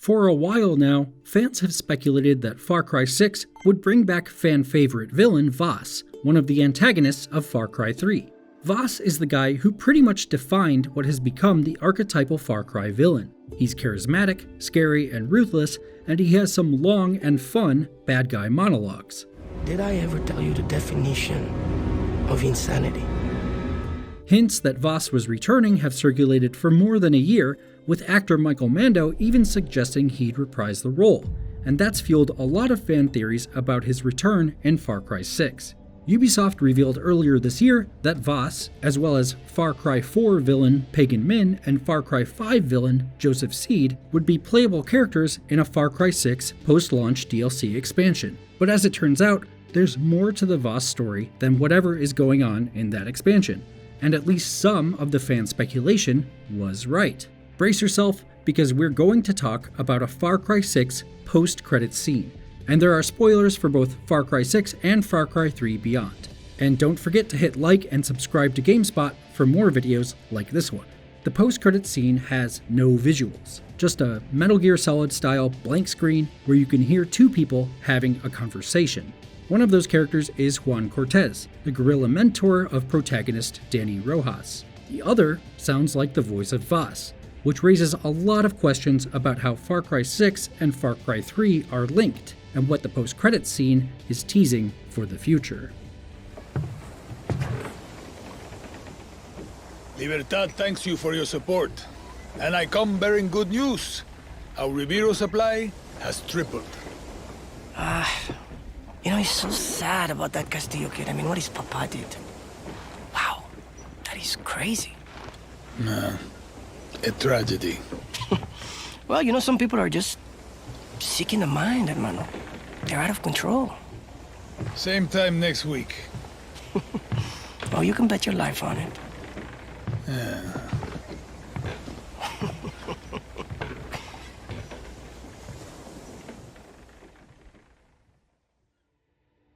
For a while now, fans have speculated that Far Cry 6 would bring back fan-favorite villain Vaas, one of the antagonists of Far Cry 3. Vaas is the guy who pretty much defined what has become the archetypal Far Cry villain. He's charismatic, scary, and ruthless, and he has some long and fun bad guy monologues. Did I ever tell you the definition of insanity? Hints that Vaas was returning have circulated for more than a year, with actor Michael Mando even suggesting he'd reprise the role, and that's fueled a lot of fan theories about his return in Far Cry 6. Ubisoft revealed earlier this year that Vaas, as well as Far Cry 4 villain Pagan Min and Far Cry 5 villain Joseph Seed, would be playable characters in a Far Cry 6 post-launch DLC expansion. But as it turns out, there's more to the Vaas story than whatever is going on in that expansion, and at least some of the fan speculation was right. Brace yourself, because we're going to talk about a Far Cry 6 post-credits scene, and there are spoilers for both Far Cry 6 and Far Cry 3 Beyond. And don't forget to hit like and subscribe to GameSpot for more videos like this one. The post-credits scene has no visuals, just a Metal Gear Solid style blank screen where you can hear two people having a conversation. One of those characters is Juan Cortez, the guerrilla mentor of protagonist Danny Rojas. The other sounds like the voice of Vaas, which raises a lot of questions about how Far Cry 6 and Far Cry 3 are linked, and what the post-credits scene is teasing for the future. Libertad thanks you for your support, and I come bearing good news. Our Ribiro supply has tripled. It's so sad about that Castillo kid. I mean, what his papa did. Wow, that is crazy. A tragedy. Well, some people are just sick in the mind, hermano. They're out of control. Same time next week. Oh, you can bet your life on it.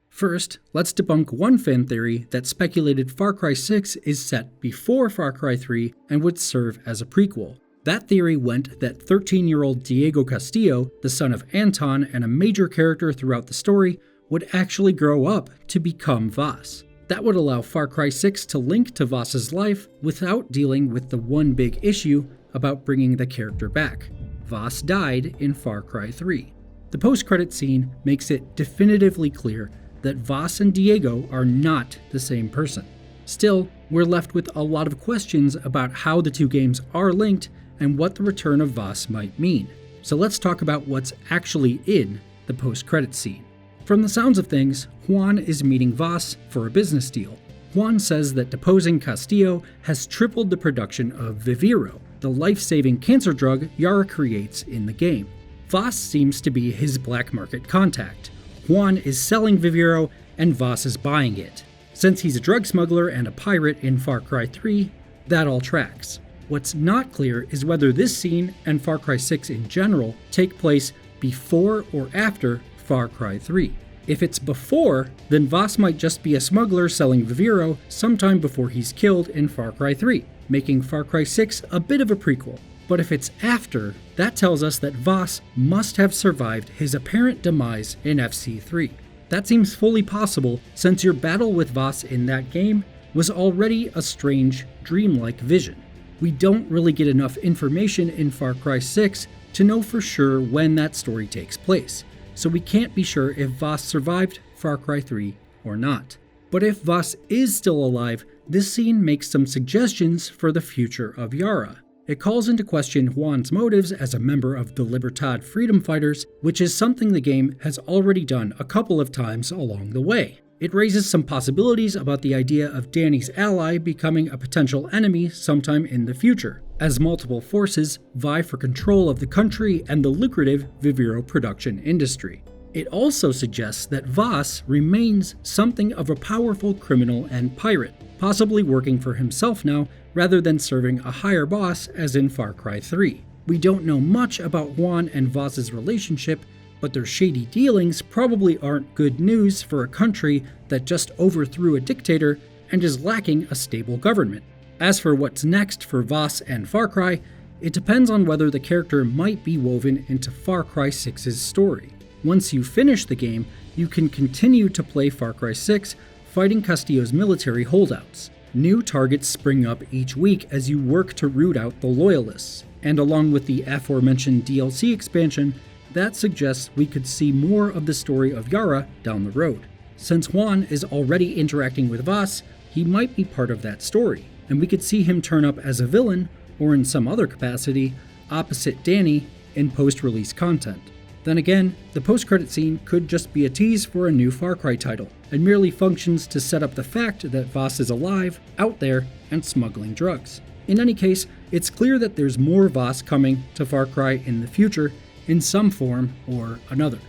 First, let's debunk one fan theory that speculated Far Cry 6 is set before Far Cry 3 and would serve as a prequel. That theory went that 13-year-old Diego Castillo, the son of Anton and a major character throughout the story, would actually grow up to become Vaas. That would allow Far Cry 6 to link to Vaas's life without dealing with the one big issue about bringing the character back. Vaas died in Far Cry 3. The post-credit scene makes it definitively clear that Vaas and Diego are not the same person. Still, we're left with a lot of questions about how the two games are linked and what the return of Vaas might mean. So let's talk about what's actually in the post-credits scene. From the sounds of things, Juan is meeting Vaas for a business deal. Juan says that deposing Castillo has tripled the production of Viviro, the life-saving cancer drug Yara creates in the game. Vaas seems to be his black market contact. Juan is selling Viviro, and Vaas is buying it. Since he's a drug smuggler and a pirate in Far Cry 3, that all tracks. What's not clear is whether this scene and Far Cry 6 in general take place before or after Far Cry 3. If it's before, then Vaas might just be a smuggler selling Viviro sometime before he's killed in Far Cry 3, making Far Cry 6 a bit of a prequel. But if it's after, that tells us that Vaas must have survived his apparent demise in FC3. That seems fully possible since your battle with Vaas in that game was already a strange, dreamlike vision. We don't really get enough information in Far Cry 6 to know for sure when that story takes place, so we can't be sure if Vaas survived Far Cry 3 or not. But if Vaas is still alive, this scene makes some suggestions for the future of Yara. It calls into question Juan's motives as a member of the Libertad freedom fighters, which is something the game has already done a couple of times along the way. It raises some possibilities about the idea of Danny's ally becoming a potential enemy sometime in the future, as multiple forces vie for control of the country and the lucrative Viviro production industry. It also suggests that Vaas remains something of a powerful criminal and pirate, possibly working for himself now rather than serving a higher boss as in Far Cry 3. We don't know much about Juan and Vaas's relationship, but their shady dealings probably aren't good news for a country that just overthrew a dictator and is lacking a stable government. As for what's next for Vaas and Far Cry, It depends on whether the character might be woven into Far Cry 6's story. Once you finish the game, you can continue to play Far Cry 6, fighting Castillo's military holdouts. New targets spring up each week as you work to root out the Loyalists, and along with the aforementioned DLC expansion, that suggests we could see more of the story of Yara down the road. Since Juan is already interacting with Vaas, he might be part of that story, and we could see him turn up as a villain, or in some other capacity, opposite Danny in post-release content. Then again, the post-credit scene could just be a tease for a new Far Cry title, and merely functions to set up the fact that Vaas is alive, out there, and smuggling drugs. In any case, it's clear that there's more Vaas coming to Far Cry in the future, in some form or another.